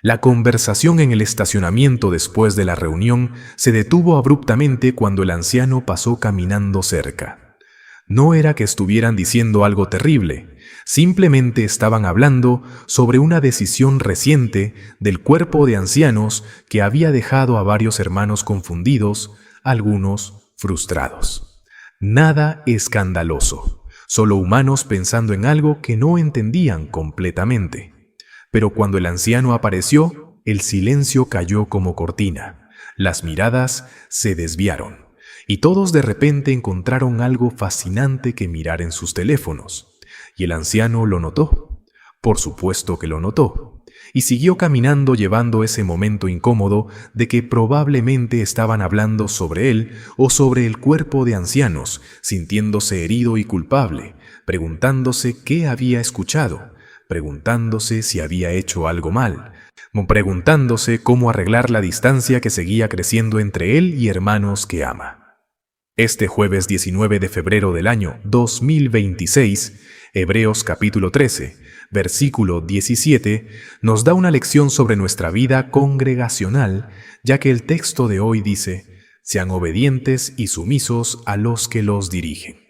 La conversación en el estacionamiento después de la reunión se detuvo abruptamente cuando el anciano pasó caminando cerca. No era que estuvieran diciendo algo terrible, simplemente estaban hablando sobre una decisión reciente del cuerpo de ancianos que había dejado a varios hermanos confundidos, algunos frustrados. Nada escandaloso, solo humanos pensando en algo que no entendían completamente. Pero cuando el anciano apareció, el silencio cayó como cortina. Las miradas se desviaron, y todos de repente encontraron algo fascinante que mirar en sus teléfonos. Y el anciano lo notó. Por supuesto que lo notó. Y siguió caminando llevando ese momento incómodo de que probablemente estaban hablando sobre él o sobre el cuerpo de ancianos, sintiéndose herido y culpable, preguntándose qué había escuchado, preguntándose si había hecho algo mal, preguntándose cómo arreglar la distancia que seguía creciendo entre él y hermanos que ama. Este jueves 19 de febrero del año 2026, Hebreos capítulo 13, versículo 17, nos da una lección sobre nuestra vida congregacional, ya que el texto de hoy dice: sean obedientes y sumisos a los que los dirigen.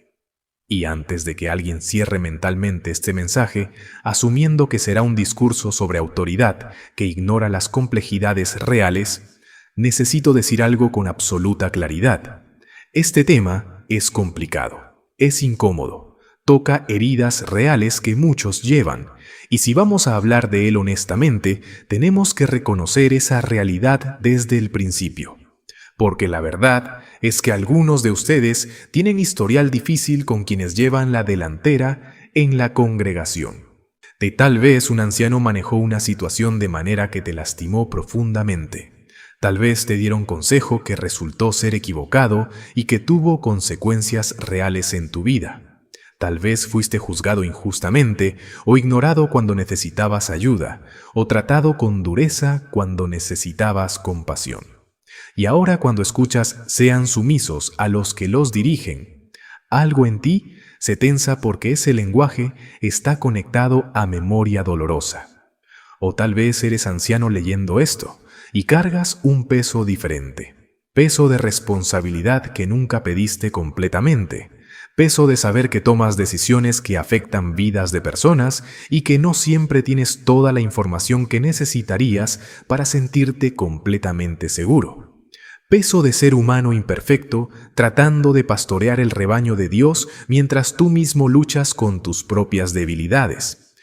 Y antes de que alguien cierre mentalmente este mensaje, asumiendo que será un discurso sobre autoridad que ignora las complejidades reales, necesito decir algo con absoluta claridad. Este tema es complicado, es incómodo, toca heridas reales que muchos llevan, y si vamos a hablar de él honestamente, tenemos que reconocer esa realidad desde el principio. Porque la verdad es que algunos de ustedes tienen historial difícil con quienes llevan la delantera en la congregación. De tal vez un anciano manejó una situación de manera que te lastimó profundamente. Tal vez te dieron consejo que resultó ser equivocado y que tuvo consecuencias reales en tu vida. Tal vez fuiste juzgado injustamente o ignorado cuando necesitabas ayuda, o tratado con dureza cuando necesitabas compasión. Y ahora cuando escuchas sean sumisos a los que los dirigen, algo en ti se tensa porque ese lenguaje está conectado a memoria dolorosa. O tal vez eres anciano leyendo esto y cargas un peso diferente, peso de responsabilidad que nunca pediste completamente, peso de saber que tomas decisiones que afectan vidas de personas y que no siempre tienes toda la información que necesitarías para sentirte completamente seguro. Peso de ser humano imperfecto, tratando de pastorear el rebaño de Dios mientras tú mismo luchas con tus propias debilidades,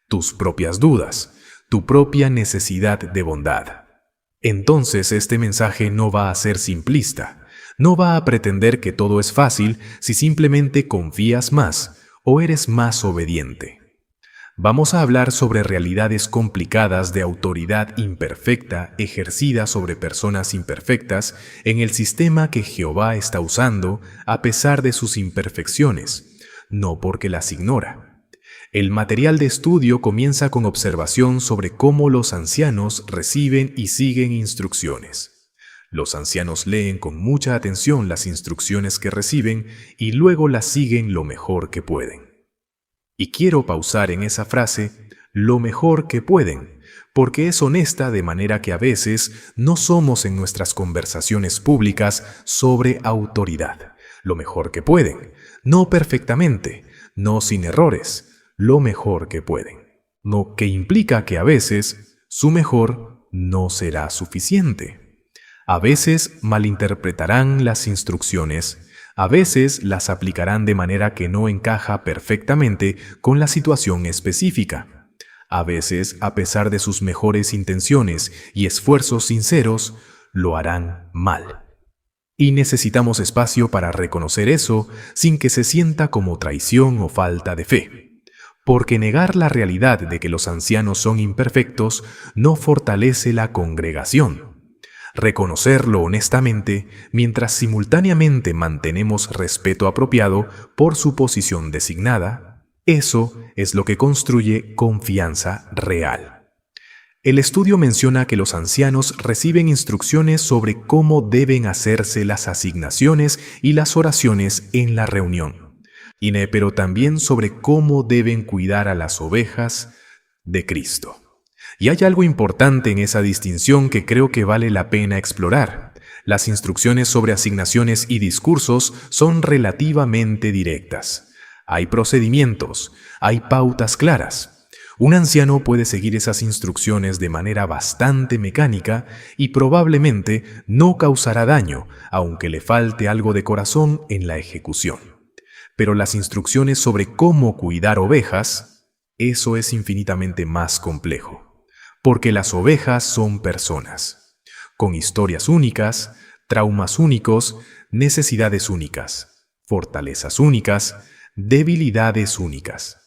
tus propias dudas, tu propia necesidad de bondad. Entonces este mensaje no va a ser simplista, no va a pretender que todo es fácil si simplemente confías más o eres más obediente. Vamos a hablar sobre realidades complicadas de autoridad imperfecta ejercida sobre personas imperfectas en el sistema que Jehová está usando a pesar de sus imperfecciones, no porque las ignora. El material de estudio comienza con observación sobre cómo los ancianos reciben y siguen instrucciones. Los ancianos leen con mucha atención las instrucciones que reciben y luego las siguen lo mejor que pueden. Y quiero pausar en esa frase, lo mejor que pueden, porque es honesta de manera que a veces no somos en nuestras conversaciones públicas sobre autoridad. Lo mejor que pueden, no perfectamente, no sin errores, lo mejor que pueden. Lo que implica que a veces su mejor no será suficiente. A veces malinterpretarán las instrucciones. A veces las aplicarán de manera que no encaja perfectamente con la situación específica. A veces, a pesar de sus mejores intenciones y esfuerzos sinceros, lo harán mal. Y necesitamos espacio para reconocer eso sin que se sienta como traición o falta de fe. Porque negar la realidad de que los ancianos son imperfectos no fortalece la congregación. Reconocerlo honestamente, mientras simultáneamente mantenemos respeto apropiado por su posición designada, eso es lo que construye confianza real. El estudio menciona que los ancianos reciben instrucciones sobre cómo deben hacerse las asignaciones y las oraciones en la reunión, pero también sobre cómo deben cuidar a las ovejas de Cristo. Y hay algo importante en esa distinción que creo que vale la pena explorar. Las instrucciones sobre asignaciones y discursos son relativamente directas. Hay procedimientos, hay pautas claras. Un anciano puede seguir esas instrucciones de manera bastante mecánica y probablemente no causará daño, aunque le falte algo de corazón en la ejecución. Pero las instrucciones sobre cómo cuidar ovejas, eso es infinitamente más complejo. Porque las ovejas son personas, con historias únicas, traumas únicos, necesidades únicas, fortalezas únicas, debilidades únicas.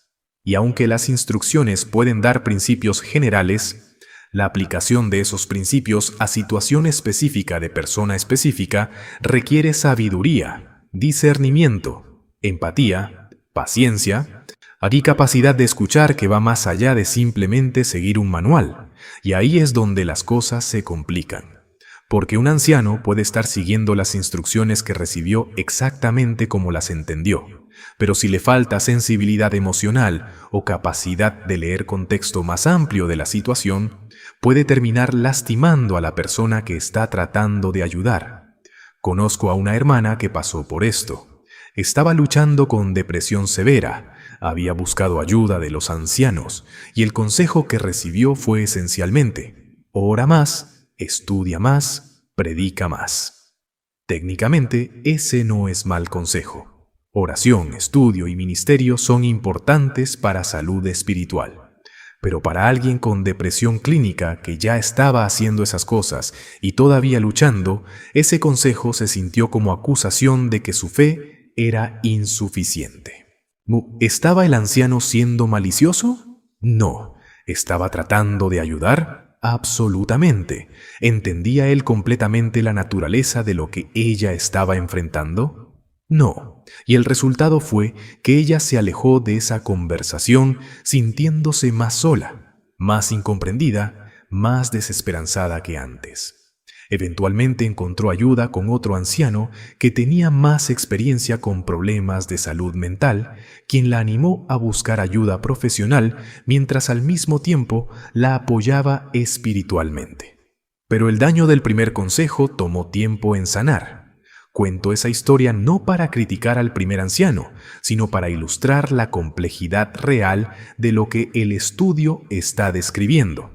Y aunque las instrucciones pueden dar principios generales, la aplicación de esos principios a situación específica de persona específica requiere sabiduría, discernimiento, empatía, paciencia, y capacidad de escuchar que va más allá de simplemente seguir un manual. Y ahí es donde las cosas se complican. Porque un anciano puede estar siguiendo las instrucciones que recibió exactamente como las entendió, pero si le falta sensibilidad emocional o capacidad de leer contexto más amplio de la situación, puede terminar lastimando a la persona que está tratando de ayudar. Conozco a una hermana que pasó por esto. Estaba luchando con depresión severa, había buscado ayuda de los ancianos y el consejo que recibió fue esencialmente: ora más, estudia más, predica más. Técnicamente, ese no es mal consejo. Oración, estudio y ministerio son importantes para salud espiritual. Pero para alguien con depresión clínica que ya estaba haciendo esas cosas y todavía luchando, ese consejo se sintió como acusación de que su fe era insuficiente. ¿Estaba el anciano siendo malicioso? No. ¿Estaba tratando de ayudar? Absolutamente. ¿Entendía él completamente la naturaleza de lo que ella estaba enfrentando? No. Y el resultado fue que ella se alejó de esa conversación sintiéndose más sola, más incomprendida, más desesperanzada que antes. Eventualmente encontró ayuda con otro anciano que tenía más experiencia con problemas de salud mental, quien la animó a buscar ayuda profesional mientras al mismo tiempo la apoyaba espiritualmente. Pero el daño del primer consejo tomó tiempo en sanar. Cuento esa historia no para criticar al primer anciano, sino para ilustrar la complejidad real de lo que el estudio está describiendo.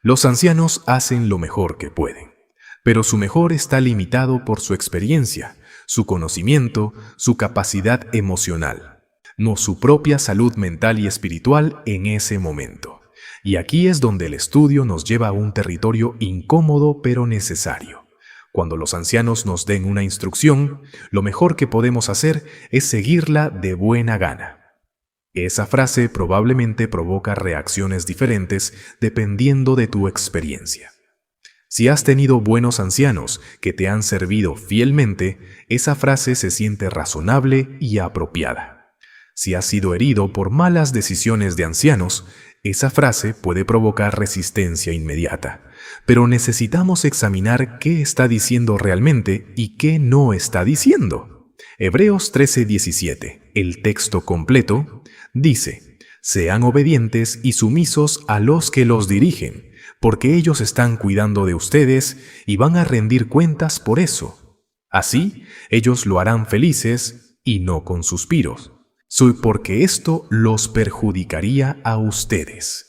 Los ancianos hacen lo mejor que pueden. Pero su mejor está limitado por su experiencia, su conocimiento, su capacidad emocional, no su propia salud mental y espiritual en ese momento. Y aquí es donde el estudio nos lleva a un territorio incómodo pero necesario. Cuando los ancianos nos den una instrucción, lo mejor que podemos hacer es seguirla de buena gana. Esa frase probablemente provoca reacciones diferentes dependiendo de tu experiencia. Si has tenido buenos ancianos que te han servido fielmente, esa frase se siente razonable y apropiada. Si has sido herido por malas decisiones de ancianos, esa frase puede provocar resistencia inmediata. Pero necesitamos examinar qué está diciendo realmente y qué no está diciendo. Hebreos 13:17, el texto completo, dice: «Sean obedientes y sumisos a los que los dirigen, porque ellos están cuidando de ustedes y van a rendir cuentas por eso. Así, ellos lo harán felices y no con suspiros, porque esto los perjudicaría a ustedes».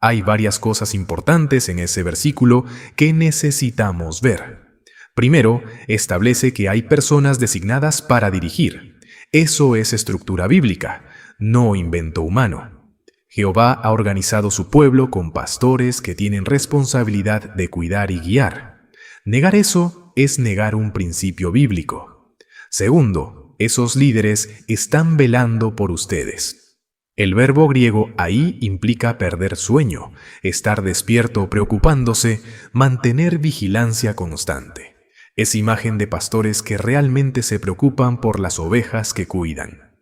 Hay varias cosas importantes en ese versículo que necesitamos ver. Primero, establece que hay personas designadas para dirigir. Eso es estructura bíblica, no invento humano. Jehová ha organizado su pueblo con pastores que tienen responsabilidad de cuidar y guiar. Negar eso es negar un principio bíblico. Segundo, esos líderes están velando por ustedes. El verbo griego ahí implica perder sueño, estar despierto preocupándose, mantener vigilancia constante. Es imagen de pastores que realmente se preocupan por las ovejas que cuidan.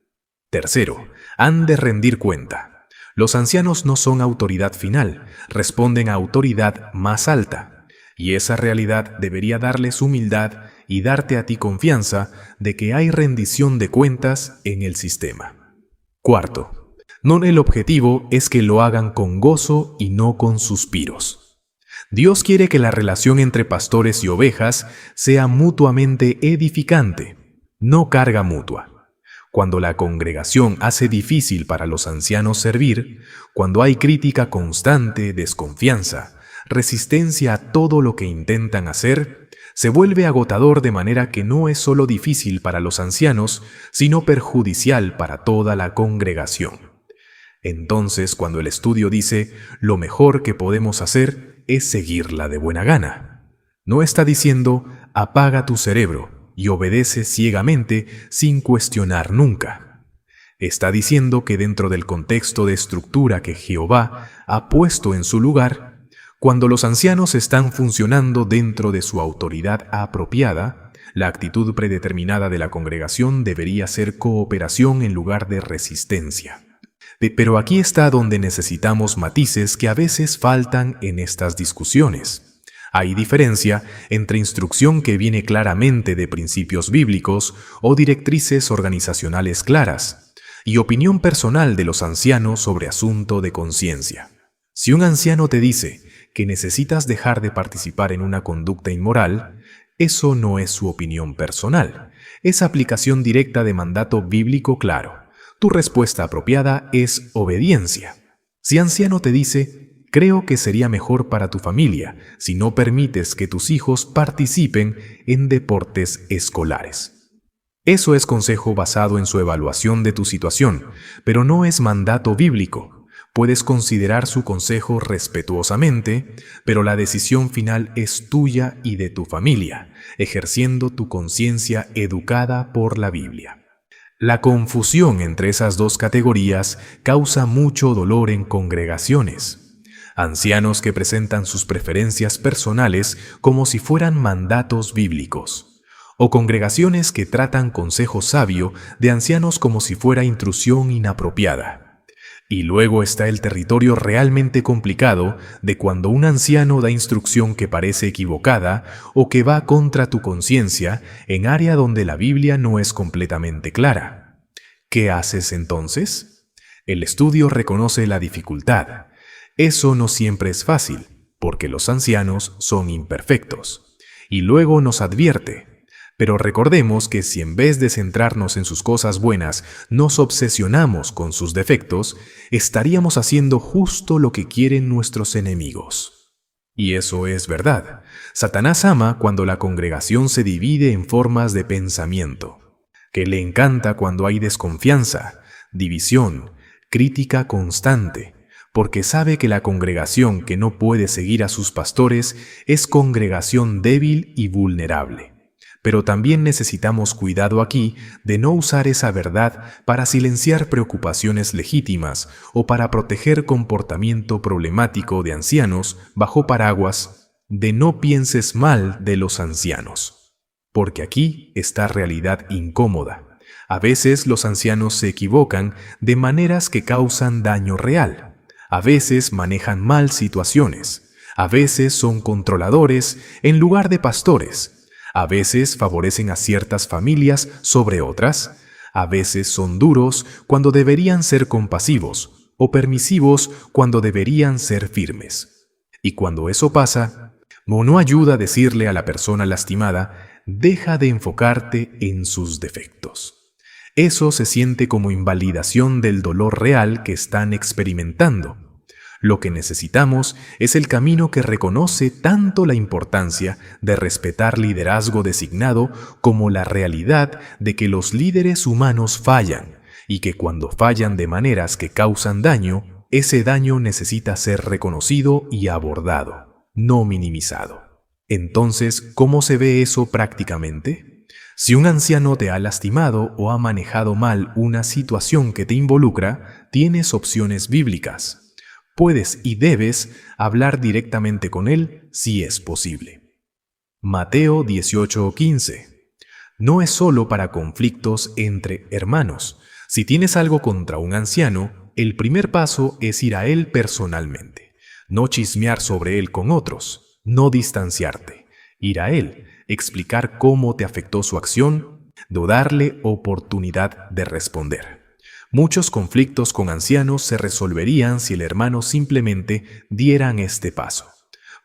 Tercero, han de rendir cuenta. Los ancianos no son autoridad final, responden a autoridad más alta, y esa realidad debería darles humildad y darte a ti confianza de que hay rendición de cuentas en el sistema. Cuarto, El objetivo es que lo hagan con gozo y no con suspiros. Dios quiere que la relación entre pastores y ovejas sea mutuamente edificante, no carga mutua. Cuando la congregación hace difícil para los ancianos servir, cuando hay crítica constante, desconfianza, resistencia a todo lo que intentan hacer, se vuelve agotador de manera que no es solo difícil para los ancianos, sino perjudicial para toda la congregación. Entonces, cuando el estudio dice, lo mejor que podemos hacer es seguirla de buena gana, no está diciendo, apaga tu cerebro y obedece ciegamente sin cuestionar nunca. Está diciendo que dentro del contexto de estructura que Jehová ha puesto en su lugar, cuando los ancianos están funcionando dentro de su autoridad apropiada, la actitud predeterminada de la congregación debería ser cooperación en lugar de resistencia. Pero aquí está donde necesitamos matices que a veces faltan en estas discusiones. Hay diferencia entre instrucción que viene claramente de principios bíblicos o directrices organizacionales claras, y opinión personal de los ancianos sobre asunto de conciencia. Si un anciano te dice que necesitas dejar de participar en una conducta inmoral, eso no es su opinión personal, es aplicación directa de mandato bíblico claro. Tu respuesta apropiada es obediencia. Si anciano te dice, creo que sería mejor para tu familia si no permites que tus hijos participen en deportes escolares. Eso es consejo basado en su evaluación de tu situación, pero no es mandato bíblico. Puedes considerar su consejo respetuosamente, pero la decisión final es tuya y de tu familia, ejerciendo tu conciencia educada por la Biblia. La confusión entre esas dos categorías causa mucho dolor en congregaciones. Ancianos que presentan sus preferencias personales como si fueran mandatos bíblicos, o congregaciones que tratan consejo sabio de ancianos como si fuera intrusión inapropiada. Y luego está el territorio realmente complicado de cuando un anciano da instrucción que parece equivocada o que va contra tu conciencia en área donde la Biblia no es completamente clara. ¿Qué haces entonces? El estudio reconoce la dificultad. Eso no siempre es fácil, porque los ancianos son imperfectos. Y luego nos advierte, pero recordemos que si en vez de centrarnos en sus cosas buenas, nos obsesionamos con sus defectos, estaríamos haciendo justo lo que quieren nuestros enemigos. Y eso es verdad. Satanás ama cuando la congregación se divide en formas de pensamiento, que le encanta cuando hay desconfianza, división, crítica constante, porque sabe que la congregación que no puede seguir a sus pastores es congregación débil y vulnerable. Pero también necesitamos cuidado aquí de no usar esa verdad para silenciar preocupaciones legítimas o para proteger comportamiento problemático de ancianos bajo paraguas de no pienses mal de los ancianos. Porque aquí está realidad incómoda. A veces los ancianos se equivocan de maneras que causan daño real. A veces manejan mal situaciones, a veces son controladores en lugar de pastores, a veces favorecen a ciertas familias sobre otras, a veces son duros cuando deberían ser compasivos o permisivos cuando deberían ser firmes. Y cuando eso pasa, no ayuda a decirle a la persona lastimada, deja de enfocarte en sus defectos. Eso se siente como invalidación del dolor real que están experimentando. Lo que necesitamos es el camino que reconoce tanto la importancia de respetar liderazgo designado como la realidad de que los líderes humanos fallan y que cuando fallan de maneras que causan daño, ese daño necesita ser reconocido y abordado, no minimizado. Entonces, ¿cómo se ve eso prácticamente? Si un anciano te ha lastimado o ha manejado mal una situación que te involucra, tienes opciones bíblicas. Puedes y debes hablar directamente con él si es posible. Mateo 18:15. No es solo para conflictos entre hermanos. Si tienes algo contra un anciano, el primer paso es ir a él personalmente. No chismear sobre él con otros, no distanciarte. Ir a él, explicar cómo te afectó su acción, darle oportunidad de responder. Muchos conflictos con ancianos se resolverían si el hermano simplemente dieran este paso,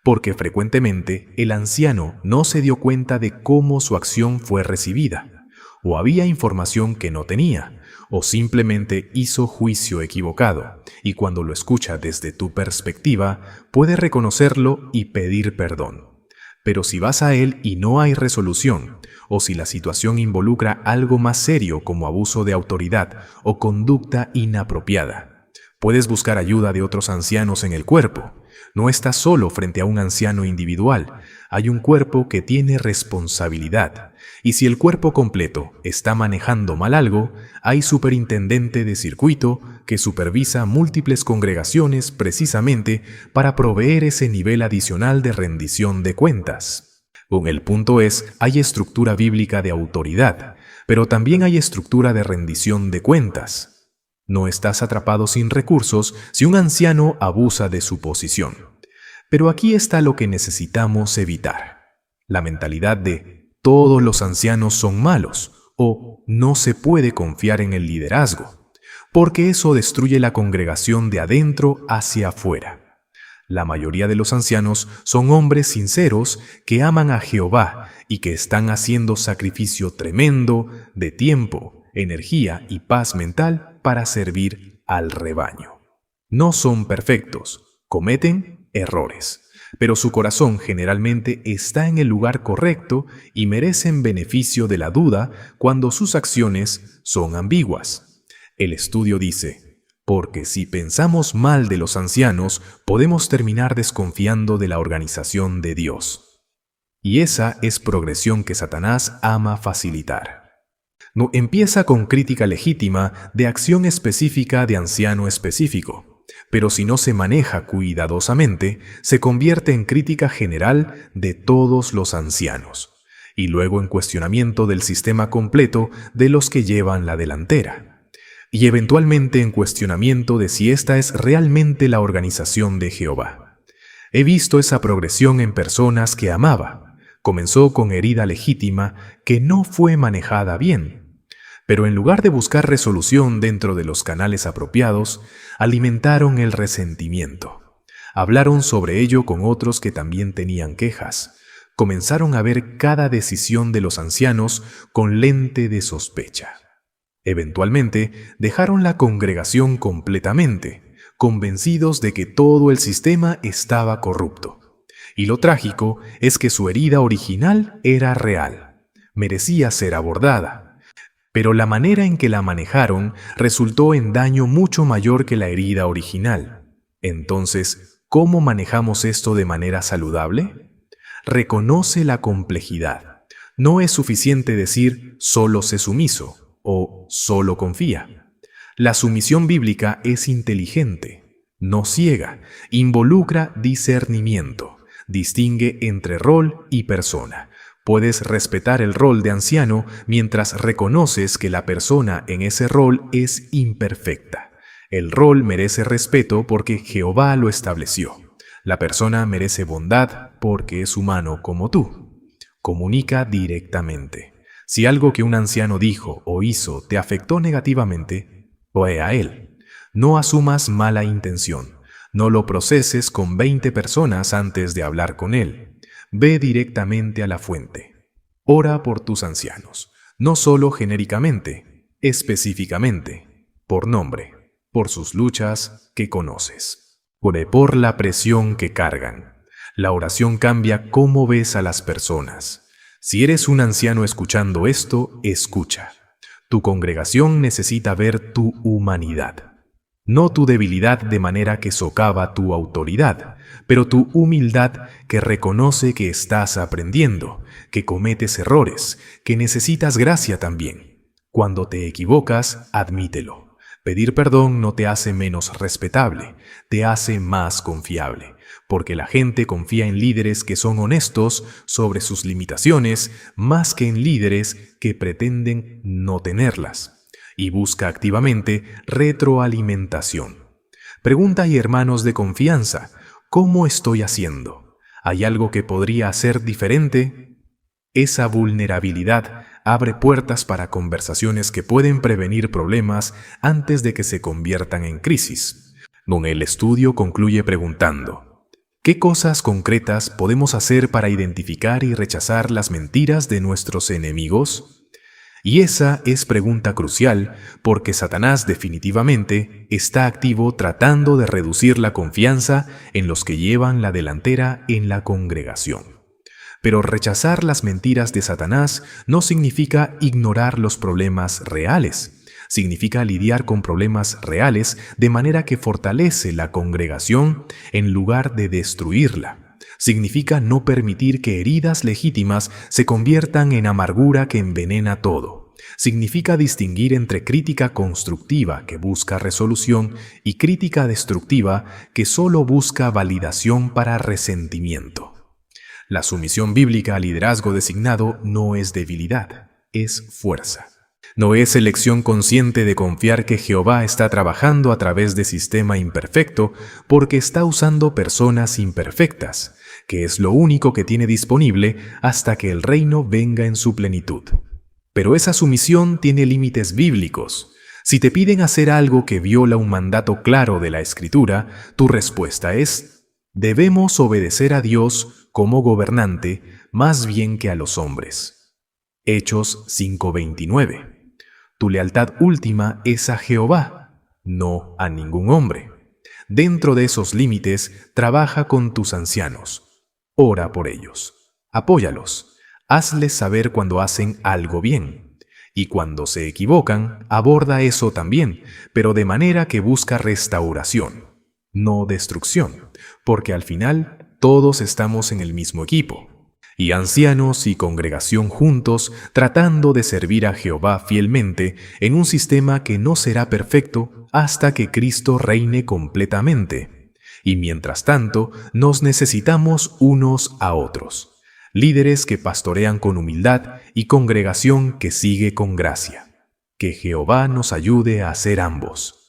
porque frecuentemente el anciano no se dio cuenta de cómo su acción fue recibida, o había información que no tenía, o simplemente hizo juicio equivocado, y cuando lo escucha desde tu perspectiva, puede reconocerlo y pedir perdón. Pero si vas a él y no hay resolución, o si la situación involucra algo más serio como abuso de autoridad o conducta inapropiada, puedes buscar ayuda de otros ancianos en el cuerpo. No estás solo frente a un anciano individual, hay un cuerpo que tiene responsabilidad. Y si el cuerpo completo está manejando mal algo, hay superintendente de circuito que supervisa múltiples congregaciones precisamente para proveer ese nivel adicional de rendición de cuentas. El punto es, hay estructura bíblica de autoridad, pero también hay estructura de rendición de cuentas. No estás atrapado sin recursos si un anciano abusa de su posición. Pero aquí está lo que necesitamos evitar: la mentalidad de todos los ancianos son malos o no se puede confiar en el liderazgo, porque eso destruye la congregación de adentro hacia afuera. La mayoría de los ancianos son hombres sinceros que aman a Jehová y que están haciendo sacrificio tremendo de tiempo, energía y paz mental para servir al rebaño. No son perfectos, cometen errores, pero su corazón generalmente está en el lugar correcto y merecen beneficio de la duda cuando sus acciones son ambiguas. El estudio dice: porque si pensamos mal de los ancianos, podemos terminar desconfiando de la organización de Dios. Y esa es progresión que Satanás ama facilitar. No empieza con crítica legítima de acción específica de anciano específico, pero si no se maneja cuidadosamente, se convierte en crítica general de todos los ancianos, y luego en cuestionamiento del sistema completo de los que llevan la delantera, y eventualmente en cuestionamiento de si esta es realmente la organización de Jehová. He visto esa progresión en personas que amaba. Comenzó con herida legítima que no fue manejada bien, pero en lugar de buscar resolución dentro de los canales apropiados, alimentaron el resentimiento. Hablaron sobre ello con otros que también tenían quejas. Comenzaron a ver cada decisión de los ancianos con lente de sospecha. Eventualmente, dejaron la congregación completamente, convencidos de que todo el sistema estaba corrupto. Y lo trágico es que su herida original era real, merecía ser abordada, pero la manera en que la manejaron resultó en daño mucho mayor que la herida original. Entonces, ¿cómo manejamos esto de manera saludable? Reconoce la complejidad. No es suficiente decir solo sé sumiso o solo confía. La sumisión bíblica es inteligente, no ciega, involucra discernimiento. Distingue entre rol y persona. Puedes respetar el rol de anciano mientras reconoces que la persona en ese rol es imperfecta. El rol merece respeto porque Jehová lo estableció. La persona merece bondad porque es humano como tú. Comunica directamente. Si algo que un anciano dijo o hizo te afectó negativamente, ve a él. No asumas mala intención. No lo proceses con 20 personas antes de hablar con él. Ve directamente a la fuente. Ora por tus ancianos, no solo genéricamente, específicamente, por nombre, por sus luchas que conoces. Ore por la presión que cargan. La oración cambia cómo ves a las personas. Si eres un anciano escuchando esto, escucha. Tu congregación necesita ver tu humanidad. No tu debilidad de manera que socava tu autoridad, pero tu humildad que reconoce que estás aprendiendo, que cometes errores, que necesitas gracia también. Cuando te equivocas, admítelo. Pedir perdón no te hace menos respetable, te hace más confiable, porque la gente confía en líderes que son honestos sobre sus limitaciones más que en líderes que pretenden no tenerlas. Y busca activamente retroalimentación. Pregunta a hermanos de confianza: ¿cómo estoy haciendo? ¿Hay algo que podría hacer diferente? Esa vulnerabilidad abre puertas para conversaciones que pueden prevenir problemas antes de que se conviertan en crisis. El estudio concluye preguntando: ¿qué cosas concretas podemos hacer para identificar y rechazar las mentiras de nuestros enemigos? Y esa es pregunta crucial, porque Satanás definitivamente está activo tratando de reducir la confianza en los que llevan la delantera en la congregación. Pero rechazar las mentiras de Satanás no significa ignorar los problemas reales. Significa lidiar con problemas reales de manera que fortalece la congregación en lugar de destruirla. Significa no permitir que heridas legítimas se conviertan en amargura que envenena todo. Significa distinguir entre crítica constructiva que busca resolución y crítica destructiva que solo busca validación para resentimiento. La sumisión bíblica al liderazgo designado no es debilidad, es fuerza. No es elección consciente de confiar que Jehová está trabajando a través de sistema imperfecto porque está usando personas imperfectas, que es lo único que tiene disponible hasta que el reino venga en su plenitud. Pero esa sumisión tiene límites bíblicos. Si te piden hacer algo que viola un mandato claro de la Escritura, tu respuesta es: debemos obedecer a Dios como gobernante más bien que a los hombres. Hechos 5:29. Tu lealtad última es a Jehová, no a ningún hombre. Dentro de esos límites, trabaja con tus ancianos. Ora por ellos. Apóyalos. Hazles saber cuando hacen algo bien. Y cuando se equivocan, aborda eso también, pero de manera que busca restauración, no destrucción, porque al final todos estamos en el mismo equipo. Y ancianos y congregación juntos tratando de servir a Jehová fielmente en un sistema que no será perfecto hasta que Cristo reine completamente. Y mientras tanto, nos necesitamos unos a otros. Líderes que pastorean con humildad y congregación que sigue con gracia. Que Jehová nos ayude a hacer ambos.